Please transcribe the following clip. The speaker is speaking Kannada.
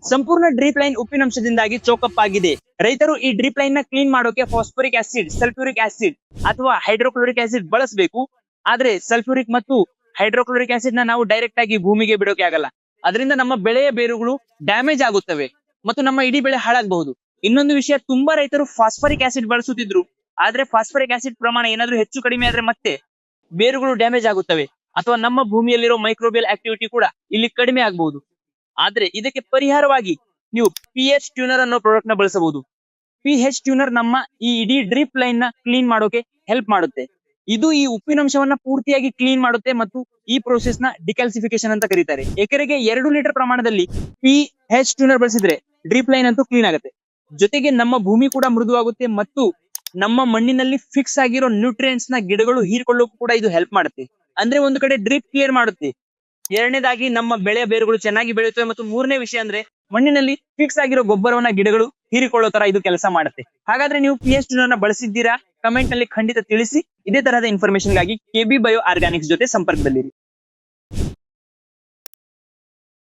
ಸಂಪೂರ್ಣ ಡ್ರಿಪ್ ಲೈನ್ ಉಪ್ಪಿನಂಶದಿಂದಾಗಿ ಚೋಕಪ್ ಆಗಿದೆ. ರೈತರು ಈ ಡ್ರಿಪ್ ಲೈನ್ ನ ಕ್ಲೀನ್ ಮಾಡೋಕೆ ಫಾಸ್ಫರಿಕ್ ಆಸಿಡ್, ಸಲ್ಫ್ಯೂರಿಕ್ ಆಸಿಡ್ ಅಥವಾ ಹೈಡ್ರೋಕ್ಲೋರಿಕ್ ಆಸಿಡ್ ಬಳಸಬೇಕು. ಆದ್ರೆ ಸಲ್ಫ್ಯೂರಿಕ್ ಮತ್ತು ಹೈಡ್ರೋಕ್ಲೋರಿಕ್ ಆಸಿಡ್ ನ ನಾವು ಡೈರೆಕ್ಟ್ ಆಗಿ ಭೂಮಿಗೆ ಬಿಡೋಕೆ ಆಗಲ್ಲ. ಅದರಿಂದ ನಮ್ಮ ಬೆಳೆಯ ಬೇರುಗಳು ಡ್ಯಾಮೇಜ್ ಆಗುತ್ತವೆ ಮತ್ತು ನಮ್ಮ ಇಡೀ ಬೆಳೆ ಹಾಳಾಗಬಹುದು. ಇನ್ನೊಂದು ವಿಷಯ, ತುಂಬಾ ರೈತರು ಫಾಸ್ಫರಿಕ್ ಆಸಿಡ್ ಬಳಸುತ್ತಿದ್ರು. ಆದ್ರೆ ಫಾಸ್ಫರಿಕ್ ಆಸಿಡ್ ಪ್ರಮಾಣ ಏನಾದ್ರೂ ಹೆಚ್ಚು ಕಡಿಮೆ ಆದ್ರೆ ಮತ್ತೆ ಬೇರುಗಳು ಡ್ಯಾಮೇಜ್ ಆಗುತ್ತವೆ ಅಥವಾ ನಮ್ಮ ಭೂಮಿಯಲ್ಲಿರೋ ಮೈಕ್ರೋಬಿಯಲ್ ಆಕ್ಟಿವಿಟಿ ಕೂಡ ಇಲ್ಲಿ ಕಡಿಮೆ ಆಗಬಹುದು. ಆದ್ರೆ ಇದಕ್ಕೆ ಪರಿಹಾರವಾಗಿ ನೀವು pH ಟ್ಯೂನರ್ ಅನ್ನೋ ಪ್ರಾಡಕ್ಟ್ ನ ಬಳಸಬಹುದು. pH ಟ್ಯೂನರ್ ನಮ್ಮ ಈ ಇಡೀ ಡ್ರಿಪ್ ಲೈನ್ ನ ಕ್ಲೀನ್ ಮಾಡೋಕೆ ಹೆಲ್ಪ್ ಮಾಡುತ್ತೆ. ಇದು ಈ ಉಪ್ಪಿನಂಶವನ್ನ ಪೂರ್ತಿಯಾಗಿ ಕ್ಲೀನ್ ಮಾಡುತ್ತೆ ಮತ್ತು ಈ ಪ್ರೋಸೆಸ್ ನ ಡಿಕ್ಯಾಲ್ಸಿಫಿಕೇಶನ್ ಅಂತ ಕರೀತಾರೆ. ಎಕರೆಗೆ 2 ಲೀಟರ್ ಪ್ರಮಾಣದಲ್ಲಿ pH ಟ್ಯೂನರ್ ಬಳಸಿದ್ರೆ ಡ್ರಿಪ್ ಲೈನ್ ಅಂತೂ ಕ್ಲೀನ್ ಆಗುತ್ತೆ. ಜೊತೆಗೆ ನಮ್ಮ ಭೂಮಿ ಕೂಡ ಮೃದುವಾಗುತ್ತೆ ಮತ್ತು ನಮ್ಮ ಮಣ್ಣಿನಲ್ಲಿ ಫಿಕ್ಸ್ ಆಗಿರೋ ನ್ಯೂಟ್ರಿಯೆಂಟ್ಸ್ ನ ಗಿಡಗಳು ಹೀರ್ಕೊಳ್ಳೋಕು ಕೂಡ ಇದು ಹೆಲ್ಪ್ ಮಾಡುತ್ತೆ. ಅಂದ್ರೆ ಒಂದು ಕಡೆ ಡ್ರಿಪ್ ಕ್ಲಿಯರ್ ಮಾಡುತ್ತೆ, ಎರಡನೇದಾಗಿ ನಮ್ಮ ಬೆಳೆಯ ಬೇರುಗಳು ಚೆನ್ನಾಗಿ ಬೆಳೆಯುತ್ತವೆ ಮತ್ತು ಮೂರನೇ ವಿಷಯ ಅಂದ್ರೆ ಮಣ್ಣಿನಲ್ಲಿ ಫಿಕ್ಸ್ ಆಗಿರೋ ಗೊಬ್ಬರವನ್ನ ಗಿಡಗಳು ಹೀರಿಕೊಳ್ಳೋ ತರ ಇದು ಕೆಲಸ ಮಾಡುತ್ತೆ. ಹಾಗಾದ್ರೆ ನೀವು pH ಟ್ಯೂನರ್ ನ ಬಳಸಿದ್ದೀರಾ? ಕಮೆಂಟ್ ನಲ್ಲಿ ಖಂಡಿತ ತಿಳಿಸಿ. ಇದೇ ತರಹದ ಇನ್ಫಾರ್ಮೇಶನ್ ಗಾಗಿ KB ಬಯೋ ಆರ್ಗಾನಿಕ್ಸ್ ಜೊತೆ ಸಂಪರ್ಕದಲ್ಲಿರಿ.